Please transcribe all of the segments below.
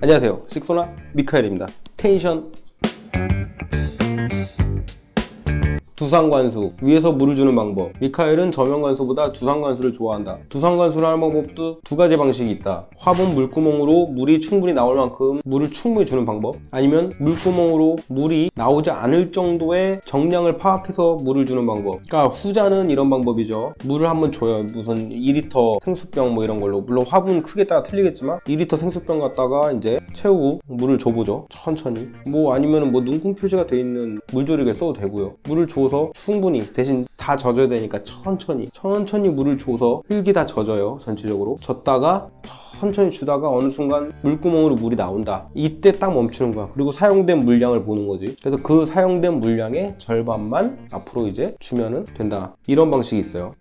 안녕하세요, 식소나 미카엘입니다. 텐션. 두상관수, 위에서 물을 주는 방법. 미카엘은 저면관수보다 두상관수를 좋아한다. 두상관수를 하는 방법도 두 가지 방식이 있다. 화분 물구멍으로 물이 충분히 나올 만큼 물을 충분히 주는 방법, 아니면 물구멍으로 물이 나오지 않을 정도의 정량을 파악해서 물을 주는 방법. 그러니까 후자는 이런 방법이죠. 물을 한번 줘요. 무슨 2리터 생수병 뭐 이런 걸로, 물론 화분 크기에 따라 틀리겠지만 2리터 생수병 갖다가 이제 채우고 물을 줘보죠. 천천히. 뭐 아니면 뭐 눈금 표시가 돼 있는 물조리개 써도 되고요. 물을 줘서 충분히, 대신 다 젖어야 되니까 천천히 물을 줘서 흙이 다 젖어요. 전체적으로 젖다가 천천히 주다가 어느 순간 물구멍으로 물이 나온다. 이때 딱 멈추는 거야. 그리고 사용된 물량을 보는 거지. 그래서 그 사용된 물량의 절반만 앞으로 이제 주면은 된다. 이런 방식이 있어요.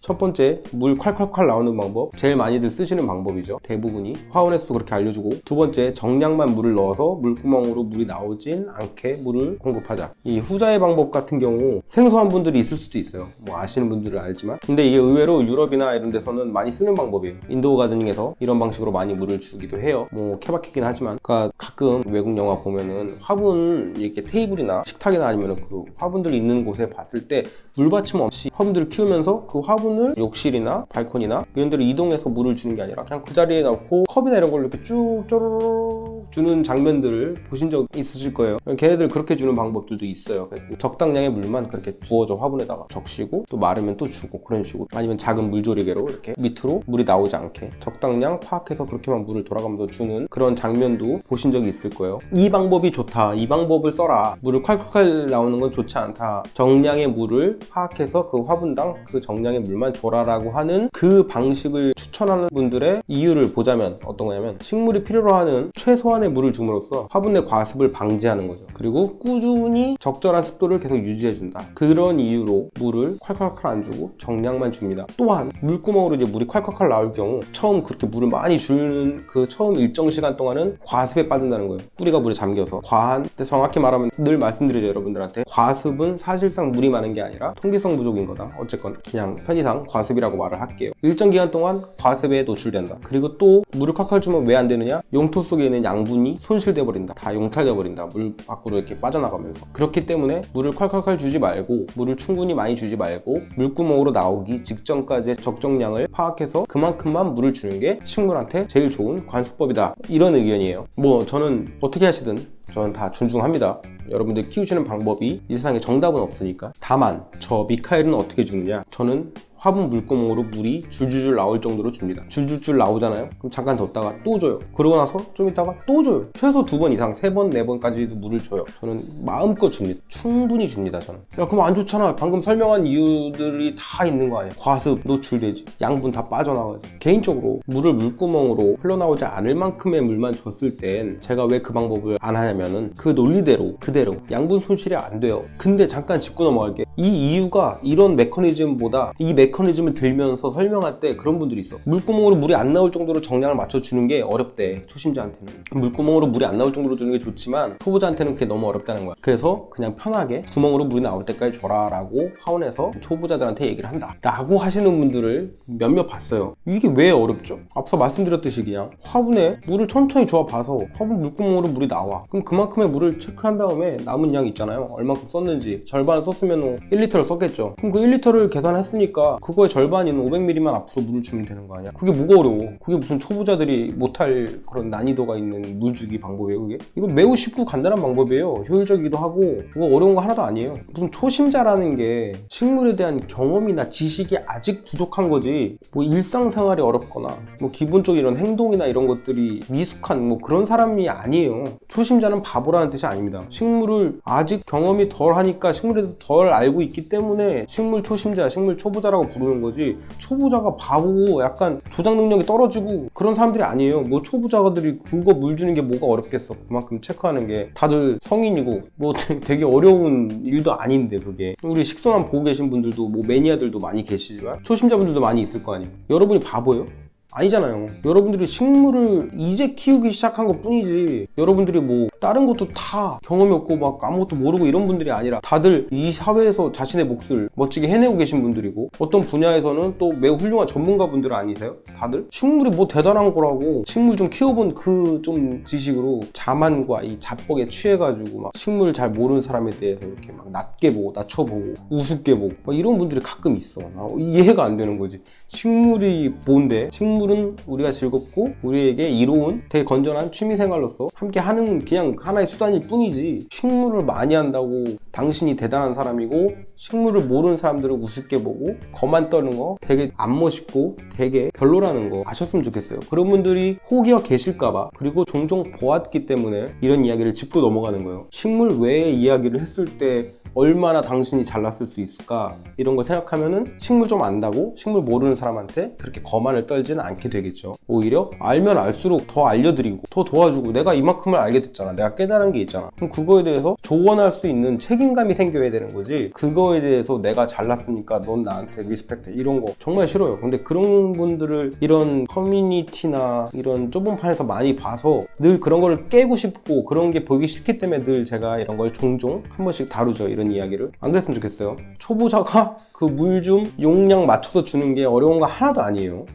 첫 번째, 물 콸콸콸 나오는 방법. 제일 많이들 쓰시는 방법이죠. 대부분이. 화원에서도 그렇게 알려주고. 두 번째, 정량만 물을 넣어서 물구멍으로 물이 나오진 않게 물을 공급하자. 이 후자의 방법 같은 경우 생소한 분들이 있을 수도 있어요. 뭐 아시는 분들은 알지만. 근데 이게 의외로 유럽이나 이런 데서는 많이 쓰는 방법이에요. 인도어 가드닝에서 이런 방식으로 많이 물을 주기도 해요. 뭐 케바케긴 하지만. 그러니까 가끔 외국 영화 보면은 화분 이렇게 테이블이나 식탁이나 아니면 그 화분들 있는 곳에 봤을 때 물받침 없이 화분들을 키우면서 그 화분을 욕실이나 발코니나 이런 데로 이동해서 물을 주는 게 아니라 그냥 그 자리에 넣고 컵이나 이런 걸로 이렇게 쭉 쪼르륵 주는 장면들을 보신 적 있으실 거예요. 걔네들 그렇게 주는 방법들도 있어요. 적당량의 물만 그렇게 부어줘. 화분에다가 적시고 또 마르면 또 주고 그런 식으로. 아니면 작은 물조리개로 이렇게 밑으로 물이 나오지 않게 적당량 파악해서 그렇게만 물을 돌아가면서 주는 그런 장면도 보신 적이 있을 거예요. 이 방법이 좋다, 이 방법을 써라, 물을 콸콸콸 나오는 건 좋지 않다, 정량의 물을 파악해서 그 화분당 그 정량의 물만 줘라라고 하는 그 방식을 추천하는 분들의 이유를 보자면 어떤 거냐면, 식물이 필요로 하는 최소한의 물을 줌으로써 화분 내 과습을 방지하는 거죠. 그리고 꾸준히 적절한 습도를 계속 유지해준다. 그런 이유로 물을 콸콸콸 안 주고 정량만 줍니다. 또한 물구멍으로 이제 물이 콸콸콸 나올 경우 처음 그렇게 물을 많이 주는 그 처음 일정 시간 동안은 과습에 빠진다는 거예요. 뿌리가 물에 잠겨서. 근데 정확히 말하면 늘 말씀드리죠, 여러분들한테. 과습은 사실상 물이 많은 게 아니라 통기성 부족인 거다. 어쨌건 그냥 편의상 과습이라고 말을 할게요. 일정 기간 동안 과습에 노출된다. 그리고 또 물을 콸콸 주면 왜 안 되느냐? 용토 속에 있는 양분이 손실돼 버린다. 다 용탈돼 버린다. 물 밖으로 이렇게 빠져나가면서. 그렇기 때문에 물을 콸콸콸 주지 말고, 물을 충분히 많이 주지 말고, 물구멍으로 나오기 직전까지의 적정량을 파악해서 그만큼만 물을 주는 게 식물한테 제일 좋은 관수법이다. 이런 의견이에요. 뭐 저는 어떻게 하시든 저는 다 존중합니다. 여러분들 키우시는 방법이 이 세상에 정답은 없으니까. 다만 저 미카엘은 어떻게 주느냐, 저는 화분 물구멍으로 물이 줄줄줄 나올 정도로 줍니다. 줄줄줄 나오잖아요. 그럼 잠깐 뒀다가 또 줘요. 그러고 나서 좀 있다가 또 줘요. 최소 2번 이상, 3번, 4번까지도 물을 줘요. 저는 마음껏 줍니다. 충분히 줍니다. 저는. 야, 그럼 안 좋잖아. 방금 설명한 이유들이 다 있는 거 아니야. 과습 노출되지, 양분 다 빠져나가지. 개인적으로 물을 물구멍으로 흘러나오지 않을 만큼의 물만 줬을 땐 제가 왜 그 방법을 안 하냐면은 그 논리대로 그대로 양분 손실이 안 돼요. 근데 잠깐 짚고 넘어갈게. 이 이유가 이런 메커니즘보다 이 메커니즘을 들면서 설명할 때 그런 분들이 있어. 물구멍으로 물이 안 나올 정도로 정량을 맞춰주는 게 어렵대, 초심자한테는. 물구멍으로 물이 안 나올 정도로 주는 게 좋지만 초보자한테는 그게 너무 어렵다는 거야. 그래서 그냥 편하게 구멍으로 물이 나올 때까지 줘라 라고 화원에서 초보자들한테 얘기를 한다 라고 하시는 분들을 몇몇 봤어요. 이게 왜 어렵죠? 앞서 말씀드렸듯이 그냥 화분에 물을 천천히 줘봐서 화분 물구멍으로 물이 나와. 그럼 그만큼의 물을 체크한 다음에 남은 양 있잖아요. 얼만큼 썼는지. 절반을 썼으면 1리터를 썼겠죠. 그럼 그 1리터를 계산했으니까 그거의 절반인 500ml만 앞으로 물을 주면 되는 거 아니야? 그게 뭐가 어려워? 그게 무슨 초보자들이 못할 그런 난이도가 있는 물 주기 방법이에요, 그게? 이거 매우 쉽고 간단한 방법이에요. 효율적이기도 하고 그거 어려운 거 하나도 아니에요. 무슨 초심자라는 게 식물에 대한 경험이나 지식이 아직 부족한 거지, 뭐 일상생활이 어렵거나 뭐 기본적인 이런 행동이나 이런 것들이 미숙한 뭐 그런 사람이 아니에요. 초심자는 바보라는 뜻이 아닙니다. 식물을 아직 경험이 덜 하니까 식물에 대해서 덜 알고 있기 때문에 식물 초심자, 식물 초보자라고 부르는 거지, 초보자가 바보고 약간 조작 능력이 떨어지고 그런 사람들이 아니에요. 뭐 초보자들이 그거 물 주는 게 뭐가 어렵겠어. 그만큼 체크하는 게 다들 성인이고 뭐 되게 어려운 일도 아닌데, 그게. 우리 식소남 보고 계신 분들도 뭐 매니아들도 많이 계시지만 초심자분들도 많이 있을 거 아니에요. 여러분이 바보예요? 아니잖아요. 여러분들이 식물을 이제 키우기 시작한 것 뿐이지, 여러분들이 뭐 다른 것도 다 경험이 없고 막 아무것도 모르고 이런 분들이 아니라 다들 이 사회에서 자신의 몫을 멋지게 해내고 계신 분들이고, 어떤 분야에서는 또 매우 훌륭한 전문가 분들 아니세요? 다들 식물이 뭐 대단한 거라고, 식물 좀 키워본 그 좀 지식으로 자만과 이 자뻑에 취해가지고 막 식물을 잘 모르는 사람에 대해서 이렇게 막 낮게 보고 낮춰보고 우습게 보고 막 이런 분들이 가끔 있어. 이해가 안 되는 거지. 식물이 뭔데? 식물은 우리가 즐겁고 우리에게 이로운 되게 건전한 취미생활로서 함께 하는 그냥 하나의 수단일 뿐이지, 식물을 많이 한다고 당신이 대단한 사람이고 식물을 모르는 사람들을 우습게 보고 거만 떠는 거 되게 안 멋있고 되게 별로라는 거 아셨으면 좋겠어요. 그런 분들이 혹여 계실까봐, 그리고 종종 보았기 때문에 이런 이야기를 짚고 넘어가는 거예요. 식물 외의 이야기를 했을 때 얼마나 당신이 잘났을 수 있을까, 이런 거 생각하면은 식물 좀 안다고 식물 모르는 사람한테 그렇게 거만을 떨지는 않게 되겠죠. 오히려 알면 알수록 더 알려드리고 더 도와주고, 내가 이만큼을 알게 됐잖아, 내가 깨달은 게 있잖아, 그럼 그거에 대해서 조언할 수 있는 책임감이 생겨야 되는 거지. 그거에 대해서 내가 잘났으니까 넌 나한테 리스펙트 이런 거 정말 싫어요. 근데 그런 분들을 이런 커뮤니티나 이런 좁은 판에서 많이 봐서 늘 그런 걸 깨고 싶고 그런 게 보기 싫기 때문에 늘 제가 이런 걸 종종 한 번씩 다루죠, 이런 이야기를. 안 그랬으면 좋겠어요. 초보자가 그 물 좀 용량 맞춰서 주는 게 어려운 거 하나도 아니에요.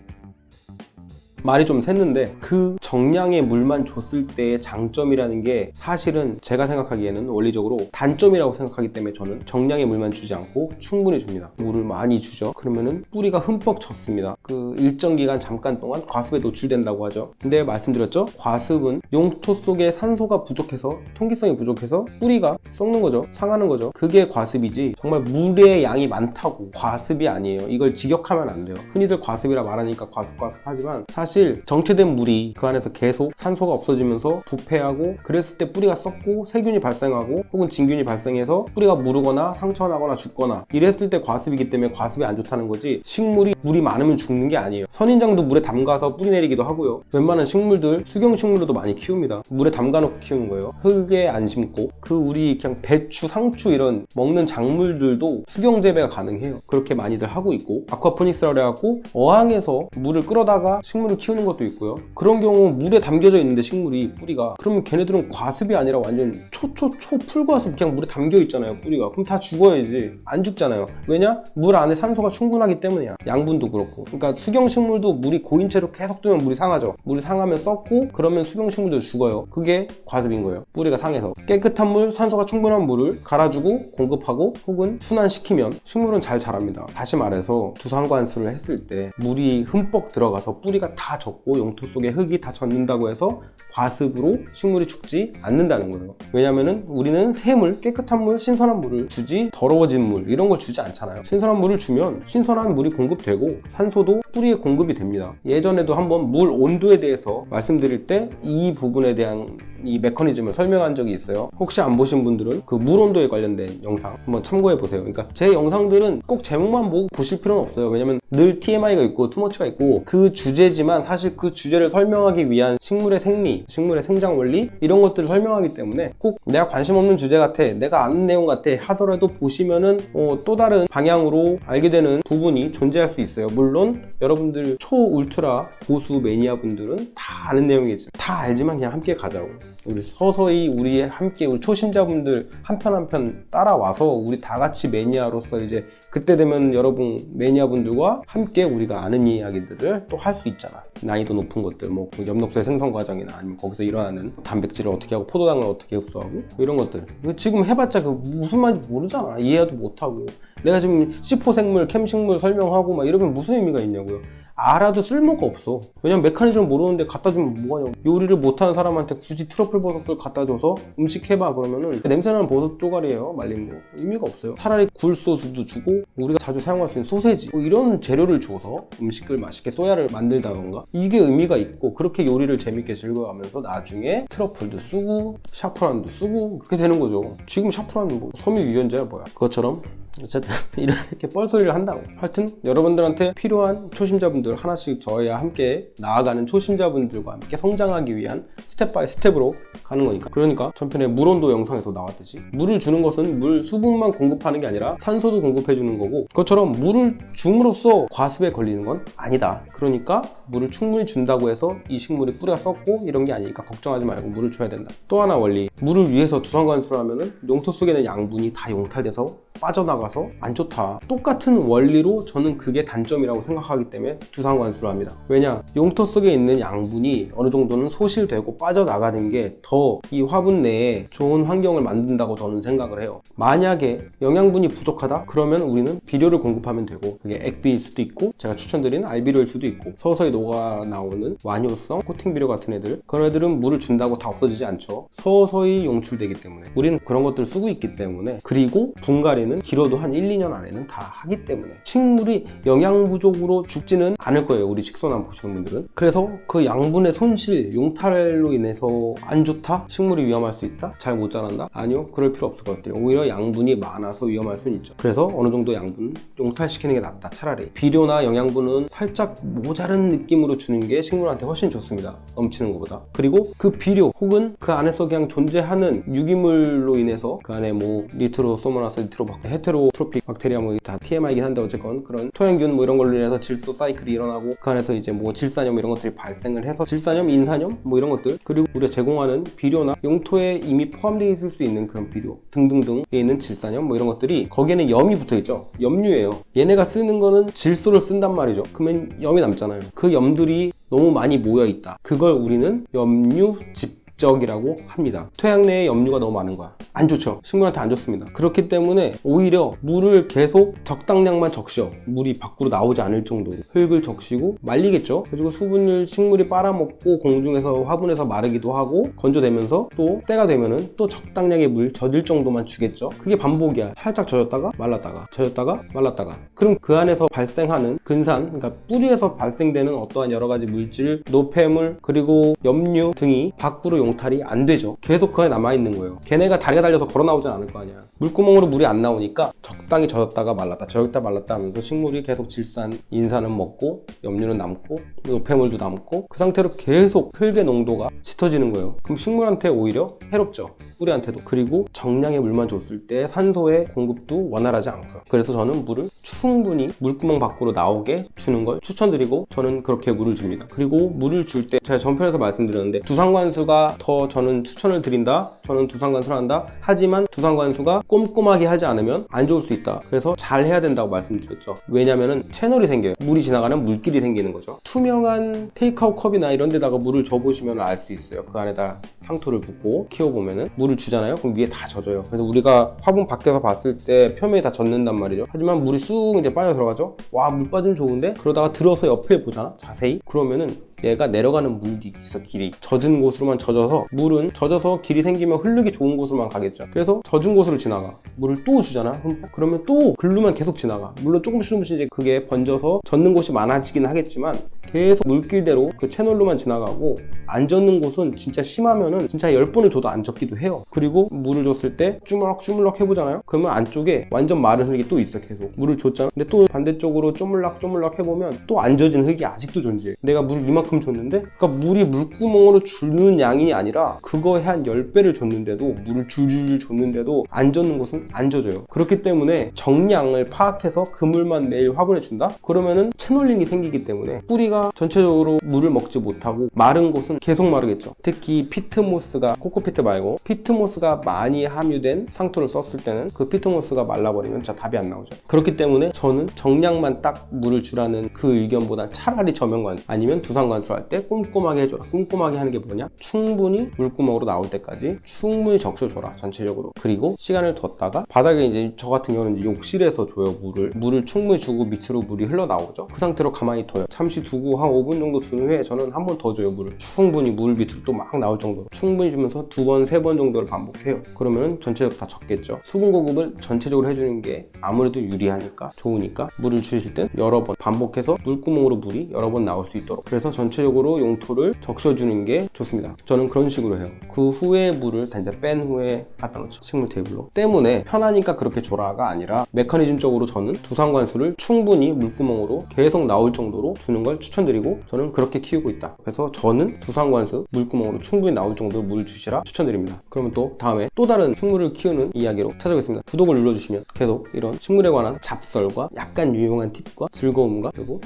말이 좀 샜는데, 그 정량의 물만 줬을 때의 장점이라는 게 사실은 제가 생각하기에는 원리적으로 단점이라고 생각하기 때문에 저는 정량의 물만 주지 않고 충분히 줍니다. 물을 많이 주죠. 그러면은 뿌리가 흠뻑 젖습니다. 그 일정 기간 잠깐 동안 과습에 노출된다고 하죠. 근데 말씀드렸죠? 과습은 용토 속에 산소가 부족해서, 통기성이 부족해서 뿌리가 썩는 거죠. 상하는 거죠. 그게 과습이지 정말 물의 양이 많다고 과습이 아니에요. 이걸 직역하면 안 돼요. 흔히들 과습이라 말하니까 과습 하지만 사실 정체된 물이 그 안에서 계속 산소가 없어지면서 부패하고, 그랬을 때 뿌리가 썩고 세균이 발생하고 혹은 진균이 발생해서 뿌리가 무르거나 상처나거나 죽거나 이랬을 때 과습이기 때문에 과습이 안 좋다는 거지, 식물이 물이 많으면 죽는 게 아니에요. 선인장도 물에 담가서 뿌리 내리기도 하고요. 웬만한 식물들 수경식물로도 많이 키웁니다. 물에 담가놓고 키우는 거예요. 흙에 안 심고. 그 우리 그냥 배추, 상추 이런 먹는 작물들도 수경 재배가 가능해요. 그렇게 많이들 하고 있고, 아쿠아포닉스라 그래갖고 어항에서 물을 끌어다가 식물을 키우는 것도 있고요. 그런 경우 물에 담겨져 있는데 식물이 뿌리가, 그러면 걔네들은 과습이 아니라 완전 초풀과습, 그냥 물에 담겨 있잖아요. 뿌리가. 그럼 다 죽어야지. 안 죽잖아요. 왜냐? 물 안에 산소가 충분하기 때문이야. 양분도 그렇고. 그러니까 수경식물도 물이 고인 채로 계속 두면 물이 상하죠. 물이 상하면 썩고, 그러면 수경식물도 죽어요. 그게 과습인 거예요. 뿌리가 상해서. 깨끗한 물, 산소가 충분한 물을 갈아주고 공급하고 혹은 순환시키면 식물은 잘 자랍니다. 다시 말해서 두상관수를 했을 때 물이 흠뻑 들어가서 뿌리가 다 젖고 용토 속에 흙이 다 젖는다고 해서 과습으로 식물이 죽지 않는다는 거예요. 왜냐면은 우리는 새물, 깨끗한 물, 신선한 물을 주지 더러워진 물 이런 걸 주지 않잖아요. 신선한 물을 주면 신선한 물이 공급되고 산소도 뿌리에 공급이 됩니다. 예전에도 한번 물 온도에 대해서 말씀드릴 때 이 부분에 대한 이 메커니즘을 설명한 적이 있어요. 혹시 안 보신 분들은 그 물 온도에 관련된 영상 한번 참고해 보세요. 그러니까 제 영상들은 꼭 제목만 보고 보실 필요는 없어요. 왜냐면 늘 TMI가 있고 투머치가 있고 그 주제지만 사실 그 주제를 설명하기 위한 식물의 생리, 식물의 생장 원리 이런 것들을 설명하기 때문에 꼭 내가 관심 없는 주제 같아, 내가 아는 내용 같아 하더라도 보시면은 또 다른 방향으로 알게 되는 부분이 존재할 수 있어요. 물론 여러분들 초울트라 고수 매니아 분들은 다 아는 내용이지, 다 알지만 그냥 함께 가자고. 우리 서서히 우리 함께 우리 초심자분들 한 편 한 편 따라와서 우리 다 같이 매니아로서 이제 그때 되면 여러분 매니아분들과 함께 우리가 아는 이야기들을 또 할 수 있잖아. 난이도 높은 것들, 뭐 엽록소의 생성 과정이나 아니면 거기서 일어나는 단백질을 어떻게 하고 포도당을 어떻게 흡수하고 뭐 이런 것들. 지금 해봤자 그 무슨 말인지 모르잖아. 이해도 못하고. 내가 지금 C4 생물, 캠식물 설명하고 막 이러면 무슨 의미가 있냐고요. 알아도 쓸모가 없어. 왜냐면 메커니즘을 모르는데 갖다 주면 뭐하냐고. 요리를 못하는 사람한테 굳이 트러플 버섯을 갖다 줘서 음식 해봐 그러면은 냄새나는 버섯 쪼가리예요, 말린 거. 의미가 없어요. 차라리 굴 소스도 주고 우리가 자주 사용할 수 있는 소세지 뭐 이런 재료를 줘서 음식을 맛있게 소야를 만들다던가 이게 의미가 있고, 그렇게 요리를 재밌게 즐겨가면서 나중에 트러플도 쓰고 샤프란도 쓰고 그렇게 되는 거죠. 지금 샤프란은 뭐 섬유 유연제야 뭐야. 그것처럼 어쨌든 이렇게 뻘소리를 한다고. 하여튼 여러분들한테 필요한 초심자분들 하나씩 저희와 함께 나아가는 초심자분들과 함께 성장하기 위한 스텝 바이 스텝으로 가는 거니까. 그러니까 전편에 물온도 영상에서 나왔듯이 물을 주는 것은 물 수분만 공급하는 게 아니라 산소도 공급해 주는 거고, 그것처럼 물을 줌으로써 과습에 걸리는 건 아니다. 그러니까 물을 충분히 준다고 해서 이 식물이 뿌리가 썩고 이런 게 아니니까 걱정하지 말고 물을 줘야 된다. 또 하나 원리, 물을 위해서 두성관수를 하면은 용토 속에 있는 양분이 다 용탈돼서 빠져나가서 안 좋다. 똑같은 원리로 저는 그게 단점이라고 생각하기 때문에 두상관수를 합니다. 왜냐, 용토 속에 있는 양분이 어느 정도는 소실되고 빠져나가는 게 더 이 화분 내에 좋은 환경을 만든다고 저는 생각을 해요. 만약에 영양분이 부족하다? 그러면 우리는 비료를 공급하면 되고, 그게 액비일 수도 있고 제가 추천드리는 알비료일 수도 있고, 서서히 녹아 나오는 완효성 코팅 비료 같은 애들, 그런 애들은 물을 준다고 다 없어지지 않죠. 서서히 용출되기 때문에 우리는 그런 것들을 쓰고 있기 때문에, 그리고 분갈이는 길어도 한 1, 2년 안에는 다 하기 때문에 식물이 영양 부족으로 죽지는 않을 거예요. 우리 식소남 보시는 분들은. 그래서 그 양분의 손실, 용탈로 인해서 안 좋다? 식물이 위험할 수 있다? 잘 못 자란다? 아니요, 그럴 필요 없을 것 같아요. 오히려 양분이 많아서 위험할 수는 있죠. 그래서 어느 정도 양분 용탈시키는 게 낫다. 차라리 비료나 영양분은 살짝 모자른 느낌으로 주는 게 식물한테 훨씬 좋습니다. 넘치는 것보다. 그리고 그 비료 혹은 그 안에서 그냥 존재하는 유기물로 인해서 그 안에 뭐 니트로소모나스, 헤테로트로픽 박테리아 뭐 다 TMI이긴 한데, 어쨌건 그런 토양균 뭐 이런 걸로 인해서 질소 사이클이 일어나고, 그 안에서 이제 뭐 질산염 이런 것들이 발생을 해서 질산염, 인산염 뭐 이런 것들, 그리고 우리가 제공하는 비료나 용토에 이미 포함되어 있을 수 있는 그런 비료 등등등에 있는 질산염 뭐 이런 것들이, 거기에는 염이 붙어 있죠. 염류예요. 얘네가 쓰는 거는 질소를 쓴단 말이죠. 그러면 염이 남잖아요. 그 염들이 너무 많이 모여 있다. 그걸 우리는 염류집적이라고 합니다. 토양 내에 염류가 너무 많은 거야. 안 좋죠. 식물한테 안 좋습니다. 그렇기 때문에 오히려 물을 계속 적당량만 적셔. 물이 밖으로 나오지 않을 정도로 흙을 적시고 말리겠죠. 그리고 수분을 식물이 빨아먹고 공중에서 화분에서 마르기도 하고, 건조되면서 또 때가 되면은 또 적당량의 물 젖을 정도만 주겠죠. 그게 반복이야. 살짝 젖었다가 말랐다가 젖었다가 말랐다가. 그럼 그 안에서 발생하는 근산, 그러니까 뿌리에서 발생되는 어떠한 여러 가지 물질, 노폐물, 그리고 염류 등이 밖으로 용탈이 안 되죠. 계속 그 안에 남아있는 거예요. 걔네가 다리가 달려서 걸어 나오진 않을 거 아니야. 물구멍으로 물이 안 나오니까 적당히 젖었다가 말랐다, 젖었다 말랐다 하면서 식물이 계속 질산, 인산은 먹고 염류는 남고 노폐물도 남고, 그 상태로 계속 흙의 농도가 짙어지는 거예요. 그럼 식물한테 오히려 해롭죠. 뿌리한테도. 그리고 정량의 물만 줬을 때 산소의 공급도 원활하지 않고요. 그래서 저는 물을 충분히 물구멍 밖으로 나오게 주는 걸 추천드리고, 저는 그렇게 물을 줍니다. 그리고 물을 줄 때 제가 전편에서 말씀드렸는데, 두상관수가 더 저는 추천을 드린다. 저는 두상관수를 한다. 하지만 두상관수가 꼼꼼하게 하지 않으면 안 좋을 수 있다. 그래서 잘 해야 된다고 말씀드렸죠. 왜냐면은 채널이 생겨요. 물이 지나가는 물길이 생기는 거죠. 투명한 테이크아웃 컵이나 이런 데다가 물을 줘보시면 알 수 있어요. 그 안에다 상토를 붓고 키워보면은 물을 주잖아요. 그럼 위에 다 젖어요. 그래서 우리가 화분 밖에서 봤을 때 표면이 다 젖는단 말이죠. 하지만 물이 쑥 이제 빠져 들어가죠. 와, 물 빠지면 좋은데? 그러다가 들어서 옆에 보잖아, 자세히. 그러면은 얘가 내려가는 물이 있어. 길이 젖은 곳으로만 젖어서, 물은 젖어서 길이 생기면 흐르기 좋은 곳으로만 가겠죠. 그래서 젖은 곳으로 지나가. 물을 또 주잖아. 그러면 또 글로만 계속 지나가. 물론 조금씩 이제 그게 번져서 젖는 곳이 많아지긴 하겠지만, 계속 물길대로 그 채널로만 지나가고, 안 젖는 곳은 진짜 심하면은 진짜 10번을 줘도 안 젖기도 해요. 그리고 물을 줬을 때 주물럭 해보잖아요. 그러면 안쪽에 완전 마른 흙이 또 있어. 계속 물을 줬잖아. 근데 또 반대쪽으로 쪼물락 해보면 또 안 젖은 흙이 아직도 존재해. 내가 물을 이만큼 줬는데, 그러니까 물이 물구멍으로 주는 양이 아니라 그거에 한 10배를 줬는데도, 물을 줄줄 줬는데도 안 젖는 곳은 안 젖어요. 그렇기 때문에 정량을 파악해서 그 물만 매일 화분에 준다? 그러면은 채널링이 생기기 때문에 뿌리가 전체적으로 물을 먹지 못하고 마른 곳은 계속 마르겠죠. 특히 피트모스가, 코코피트 말고 피트모스가 많이 함유된 상토를 썼을 때는 그 피트모스가 말라버리면 진짜 답이 안 나오죠. 그렇기 때문에 저는 정량만 딱 물을 주라는 그 의견보다 차라리 저면관 아니면 두상관수 할 때 꼼꼼하게 해줘라. 꼼꼼하게 하는 게 뭐냐? 충분히 물구멍으로 나올 때까지 충분히 적셔줘라, 전체적으로. 그리고 시간을 뒀다가 바닥에 이제 저 같은 경우는 이제 욕실에서 줘요. 물을 충분히 주고 밑으로 물이 흘러나오죠. 그 상태로 가만히 둬요. 잠시 두고 한 5분 정도 둔 후에 저는 한 번 더 줘요. 물을 충분히 물 밑으로 또 막 나올 정도로 충분히 주면서 2번, 3번 정도를 반복해요. 그러면 전체적으로 다 적겠죠. 수분 공급을 전체적으로 해주는 게 아무래도 유리하니까, 좋으니까 물을 주실 땐 여러 번 반복해서 물구멍으로 물이 여러 번 나올 수 있도록. 그래서 전체적으로 용토를 적셔주는 게 좋습니다. 저는 그런 식으로 해요. 그 후에 물을 다 이제 뺀 후에 갖다 놓죠. 식물 테이블로. 때문에 편하니까 그렇게 줘라가 아니라 메커니즘적으로 저는 두상관수를 충분히 물구멍으로 계속 나올 정도로 주는 걸 추천드리고 저는 그렇게 키우고 있다. 그래서 저는 두상관수 물구멍으로 충분히 나올 정도로 물 주시라 추천드립니다. 그러면 또 다음에 또 다른 식물을 키우는 이야기로 찾아오겠습니다. 구독을 눌러주시면 계속 이런 식물에 관한 잡설과 약간 유용한 팁과 즐거움과 그리고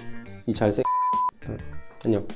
이 잘생 안녕.